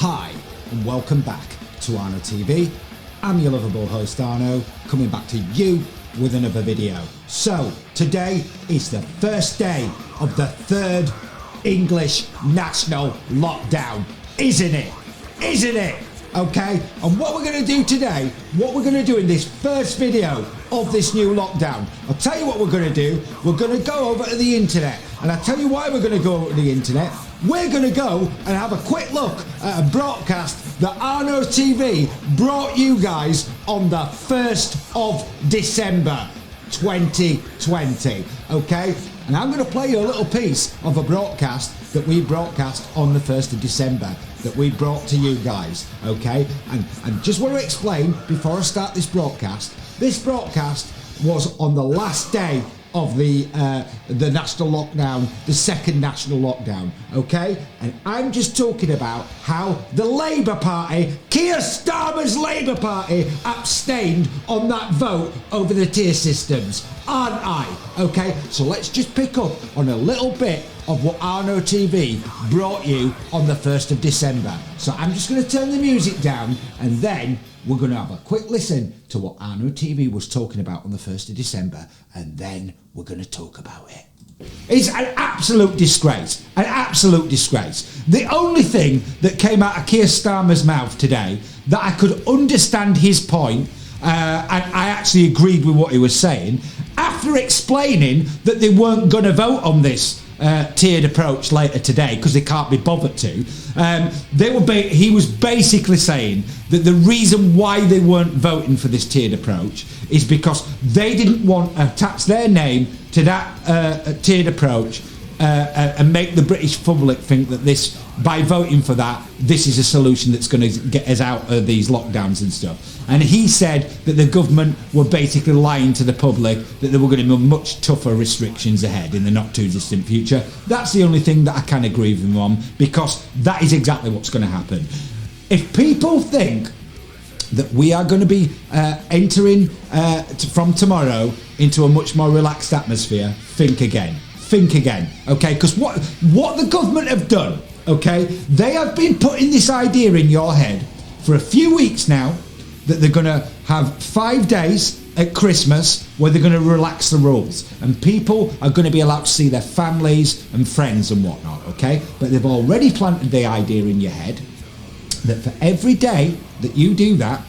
Hi and welcome back to Arno TV. I'm your lovable host Arno, coming back to you with another video. So today is the first day of the third English national lockdown, isn't it? Isn't it? Okay, and what we're going to do today, what we're going to do in this first video of this new lockdown, I'll tell you what we're going to do. We're going to go over to the internet, and I'll tell you why we're going to go over to the internet. We're going to go and have a quick look at a broadcast that Arno TV brought you guys on the 1st of December 2020, okay? And I'm going to play you a little piece of a broadcast that we broadcast on the 1st of December that we brought to you guys, okay? And just want to explain before I start this broadcast was on the last day of the national lockdown, the second national lockdown, okay? And I'm just talking about how the Labour Party, Keir Starmer's Labour Party, abstained on that vote over the tier systems, aren't I? Okay, so let's just pick up on a little bit of what Arno TV brought you on the 1st of December. So I'm just going to turn the music down, and then we're going to have a quick listen to what Arno TV was talking about on the 1st of December, and then we're going to talk about it. It's an absolute disgrace, an absolute disgrace. The only thing that came out of Keir Starmer's mouth today that I could understand his point, and I actually agreed with what he was saying, after explaining that they weren't going to vote on this tiered approach later today because they can't be bothered to. He was basically saying that the reason why they weren't voting for this tiered approach is because they didn't want to attach their name to that tiered approach and make the British public think that this, by voting for that, this is a solution that's going to get us out of these lockdowns and stuff. And he said that the government were basically lying to the public that there were going to be much tougher restrictions ahead in the not too distant future. That's the only thing that I can agree with him on, because that is exactly what's going to happen. If people think that we are going to be entering from tomorrow into a much more relaxed atmosphere, think again. Think again, okay? Because what the government have done, okay, they have been putting this idea in your head for a few weeks now that they're going to have 5 days at Christmas where they're going to relax the rules and people are going to be allowed to see their families and friends and whatnot, okay? But they've already planted the idea in your head that for every day that you do that,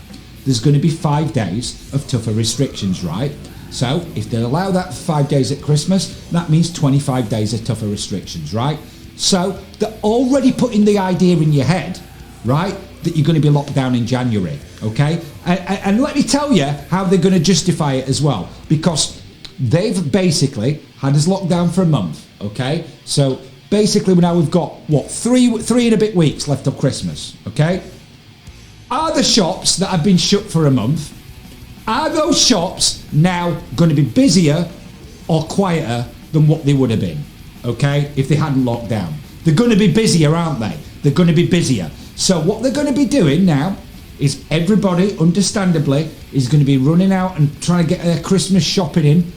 there's going to be 5 days of tougher restrictions, right? So if they allow that for 5 days at Christmas, that means 25 days of tougher restrictions, right? So they're already putting the idea in your head, right, that you're going to be locked down in January, okay? And let me tell you how they're going to justify it as well, because they've basically had us locked down for a month, okay? So basically now we've got, what, three and a bit weeks left of Christmas, okay? Are the shops that have been shut for a month, are those shops now going to be busier or quieter than what they would have been, okay, if they hadn't locked down? They're going to be busier, aren't they? They're going to be busier. So what they're going to be doing now is everybody, understandably, is going to be running out and trying to get their Christmas shopping in,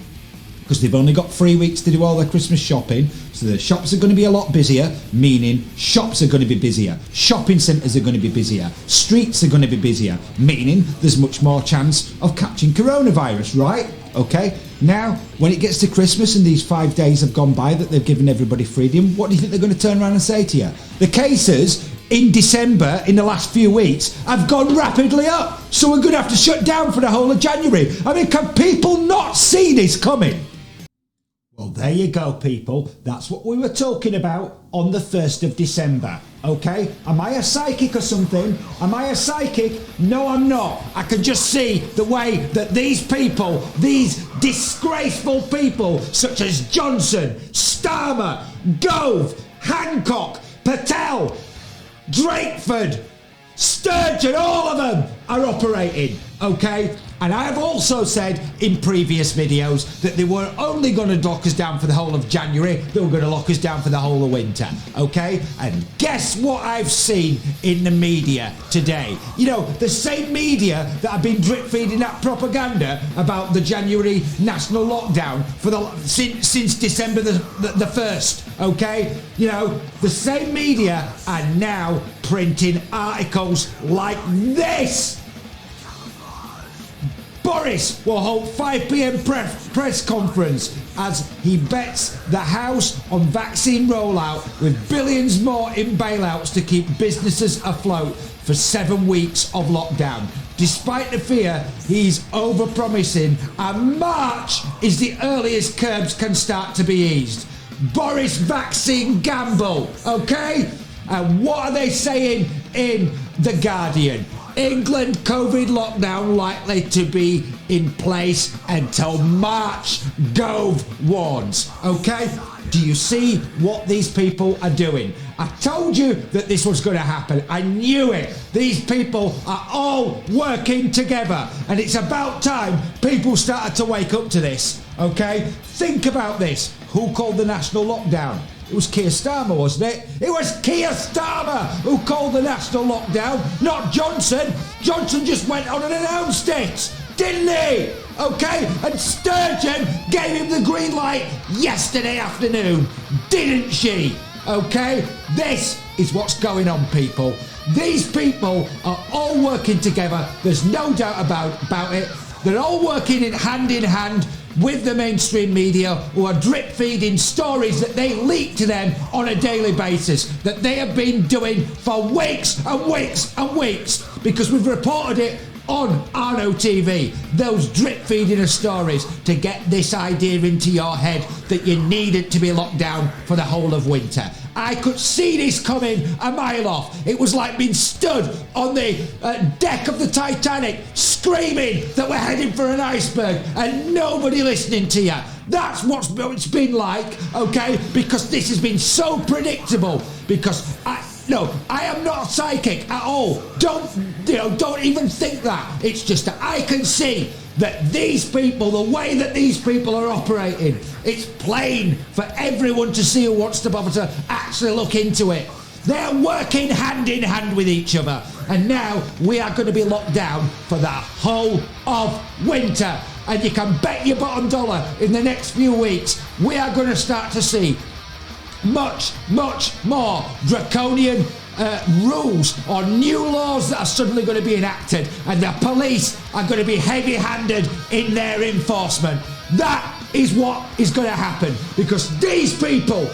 because they've only got 3 weeks to do all their Christmas shopping. So the shops are going to be a lot busier, meaning shops are going to be busier, shopping centres are going to be busier, streets are going to be busier, meaning there's much more chance of catching coronavirus, right? Okay, now when it gets to Christmas and these 5 days have gone by that they've given everybody freedom, what do you think they're going to turn around and say to you? The cases in December, in the last few weeks, have gone rapidly up, so we're going to have to shut down for the whole of January. I mean, can people not see this coming? Well, there you go, people. That's what we were talking about on the 1st of December, okay? Am I a psychic or something? Am I a psychic? No, I'm not. I can just see the way that these people, these disgraceful people, such as Johnson, Starmer, Gove, Hancock, Patel, Drakeford, Sturgeon, all of them are operating, okay? And I have also said in previous videos that they were only going to lock us down for the whole of January, they were going to lock us down for the whole of winter, okay? And guess what I've seen in the media today? You know, the same media that have been drip feeding that propaganda about the January national lockdown for since December the 1st, okay? You know, the same media are now printing articles like this. Boris will hold 5 p.m. press conference as he bets the House on vaccine rollout with billions more in bailouts to keep businesses afloat for 7 weeks of lockdown. Despite the fear, he's overpromising, and March is the earliest curbs can start to be eased. Boris vaccine gamble, okay? And what are they saying in The Guardian? England COVID lockdown likely to be in place until March, Gove warns. Okay? Do you see what these people are doing? I told you that this was going to happen. I knew it. These people are all working together. And it's about time people started to wake up to this. Okay? Think about this. Who called the national lockdown? It was Keir Starmer, wasn't it? It was Keir Starmer who called the national lockdown, not Johnson. Johnson just went on and announced it, didn't he? Okay? And Sturgeon gave him the green light yesterday afternoon, didn't she? Okay? This is what's going on, people. These people are all working together. There's no doubt about it. They're all working in hand with the mainstream media, who are drip feeding stories that they leak to them on a daily basis, that they have been doing for weeks and weeks and weeks, because we've reported it on Arno TV. Those drip feeding of stories to get this idea into your head that you needed to be locked down for the whole of winter. I could see this coming a mile off. It was like being stood on the deck of the Titanic screaming that we're heading for an iceberg and nobody listening to you. That's what it's been like, okay? Because this has been so predictable. Because I am not psychic at all. Don't even think that. It's just that I can see that these people, the way that these people are operating, it's plain for everyone to see who wants to bother to actually look into it. They're working hand in hand with each other. And now we are going to be locked down for the whole of winter. And you can bet your bottom dollar in the next few weeks, we are going to start to see much more draconian rules or new laws that are suddenly going to be enacted, and the police are going to be heavy-handed in their enforcement. That is what is going to happen, because these people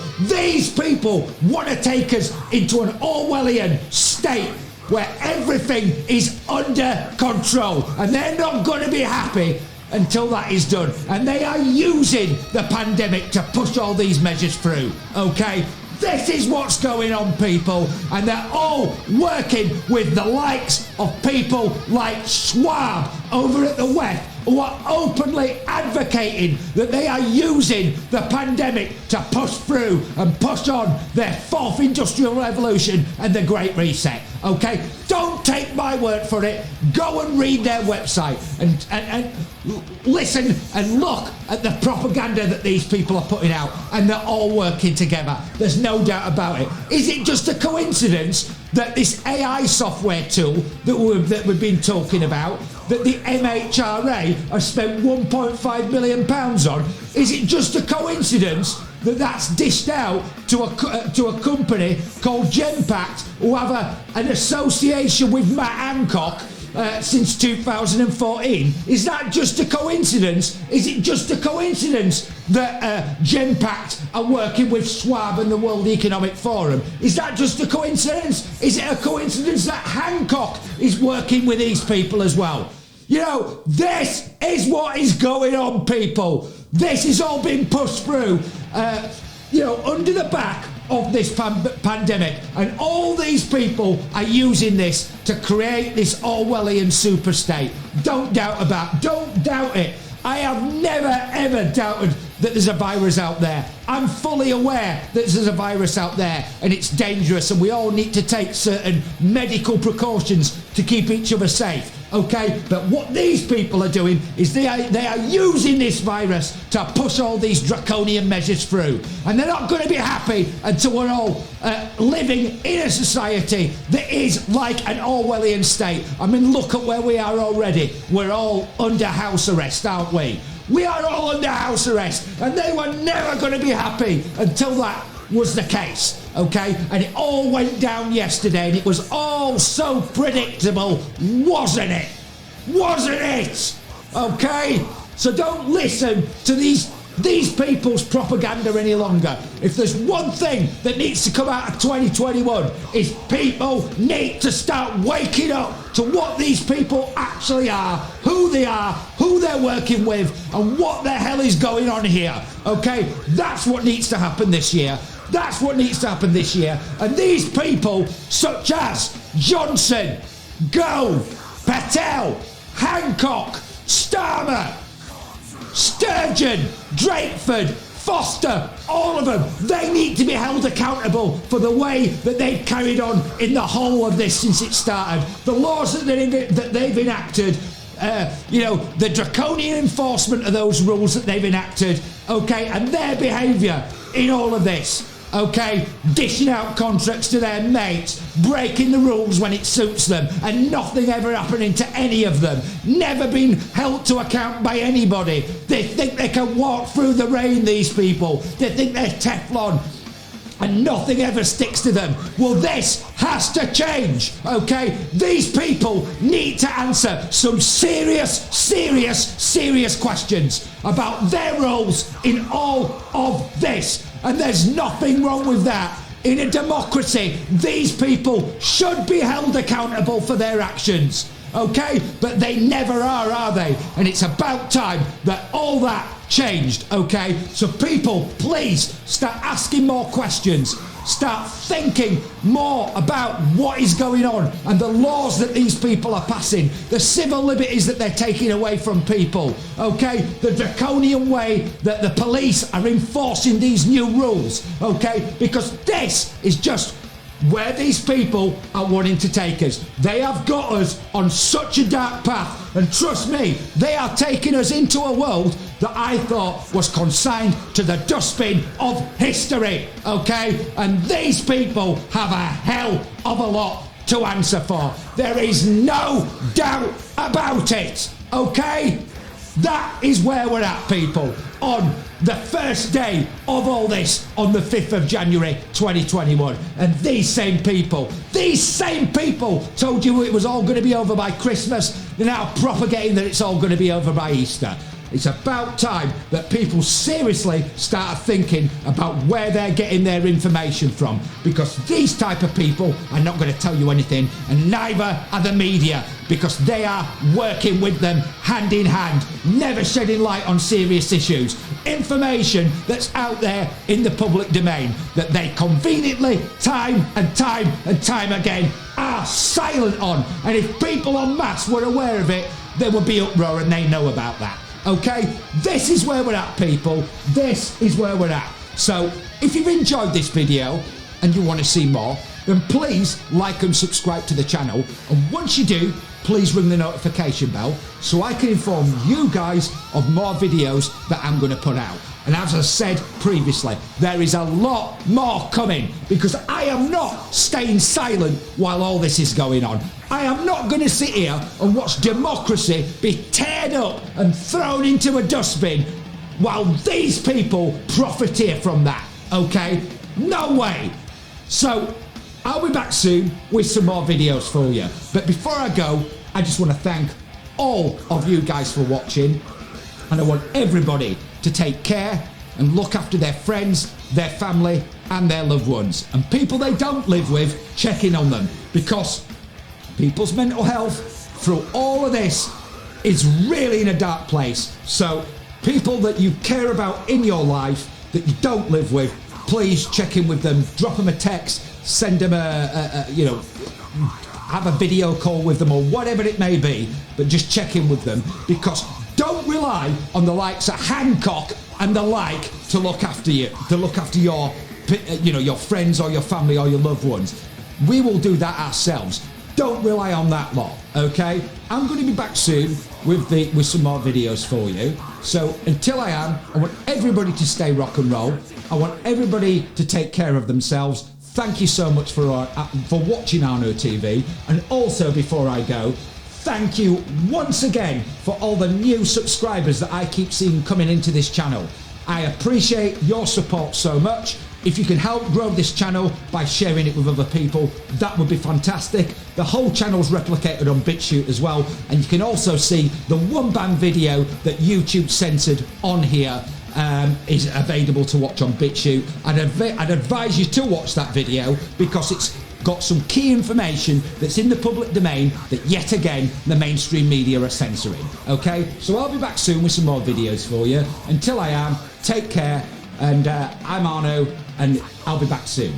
want to take us into an Orwellian state where everything is under control, and they're not going to be happy until that is done. And they are using the pandemic to push all these measures through, okay? This is what's going on, people, and they're all working with the likes of people like Schwab over at the West, who are openly advocating that they are using the pandemic to push through and push on their fourth industrial revolution and the Great Reset. Okay? Don't take my word for it. Go and read their website and listen and look at the propaganda that these people are putting out, and they're all working together. There's no doubt about it. Is it just a coincidence that this AI software tool that we've been talking about, that the MHRA have spent £1.5 million on, is it just a coincidence that that's dished out to a company called Genpact, who have an association with Matt Hancock since 2014? Is that just a coincidence? Is it just a coincidence that Genpact are working with Schwab and the World Economic Forum? Is that just a coincidence? Is it a coincidence that Hancock is working with these people as well? You know, this is what is going on, people. This is all being pushed through, under the back of this pandemic. And all these people are using this to create this Orwellian super state. Don't doubt it. I have never, ever doubted that there's a virus out there. I'm fully aware that there's a virus out there and it's dangerous, and we all need to take certain medical precautions to keep each other safe. Okay, but what these people are doing is they are using this virus to push all these draconian measures through, and they're not going to be happy until we're all living in a society that is like an Orwellian state. I mean, look at where we are already. We're all under house arrest, aren't we? We are all under house arrest, and they were never going to be happy until that was the case, okay? And it all went down yesterday, and it was all so predictable, wasn't it? Wasn't it? Okay? So don't listen to these people's propaganda any longer. If there's one thing that needs to come out of 2021, is people need to start waking up to what these people actually are, who they're working with, and what the hell is going on here. Okay? That's what needs to happen this year. That's what needs to happen this year. And these people, such as Johnson, Gove, Patel, Hancock, Starmer, Sturgeon, Drakeford, Foster, all of them, they need to be held accountable for the way that they've carried on in the whole of this since it started. The laws that they've enacted, the draconian enforcement of those rules that they've enacted, okay, and their behaviour in all of this. Okay, dishing out contracts to their mates, breaking the rules when it suits them, and nothing ever happening to any of them. Never been held to account by anybody. They think they can walk through the rain, these people. They think they're Teflon, and nothing ever sticks to them. Well, this has to change, okay? These people need to answer some serious questions about their roles in all of this. And there's nothing wrong with that. In a democracy, these people should be held accountable for their actions, okay? But they never are they? And it's about time that all that changed, okay? So people, please start asking more questions. Start thinking more about what is going on and the laws that these people are passing, the civil liberties that they're taking away from people, okay? The draconian way that the police are enforcing these new rules, okay? Because this is just where these people are wanting to take us. They have got us on such a dark path, and trust me, they are taking us into a world that I thought was consigned to the dustbin of history, okay? And these people have a hell of a lot to answer for. There is no doubt about it, okay? That is where we're at, people, on the first day of all this, on the 5th of January 2021. And these same people told you it was all going to be over by Christmas. They're now propagating that it's all going to be over by Easter. It's about time that people seriously start thinking about where they're getting their information from, because these type of people are not going to tell you anything, and neither are the media, because they are working with them hand in hand, never shedding light on serious issues. Information that's out there in the public domain that they conveniently, time and time again, are silent on. And if people en masse were aware of it, there would be uproar, and they know about that. Okay, this is where we're at, people. This is where we're at. So if you've enjoyed this video and you want to see more, then please like and subscribe to the channel. And once you do, please ring the notification bell so I can inform you guys of more videos that I'm going to put out. And as I said previously, there is a lot more coming, because I am not staying silent while all this is going on. I am not going to sit here and watch democracy be teared up and thrown into a dustbin while these people profiteer from that, okay? No way. So I'll be back soon with some more videos for you. But before I go, I just want to thank all of you guys for watching, and I want everybody to take care and look after their friends, their family, and their loved ones. And people they don't live with, check in on them, because people's mental health through all of this is really in a dark place. So people that you care about in your life that you don't live with, please check in with them, drop them a text, send them have a video call with them or whatever it may be, but just check in with them, because don't rely on the likes of Hancock and the like to look after you, to look after your, your friends or your family or your loved ones. We will do that ourselves. Don't rely on that lot, okay? I'm going to be back soon with some more videos for you. So until I am, I want everybody to stay rock and roll. I want everybody to take care of themselves. Thank you so much for watching Arno TV. And also, before I go, thank you once again for all the new subscribers that I keep seeing coming into this channel. I appreciate your support so much, If you can help grow this channel by sharing it with other people, that would be fantastic. The whole channel's replicated on BitChute as well, and you can also see the one band video that YouTube censored on here is available to watch on BitChute. I'd advise you to watch that video because it's got some key information that's in the public domain that yet again the mainstream media are censoring. Okay, so I'll be back soon with some more videos for you. Until I am, take care, and I'm Arno, and I'll be back soon.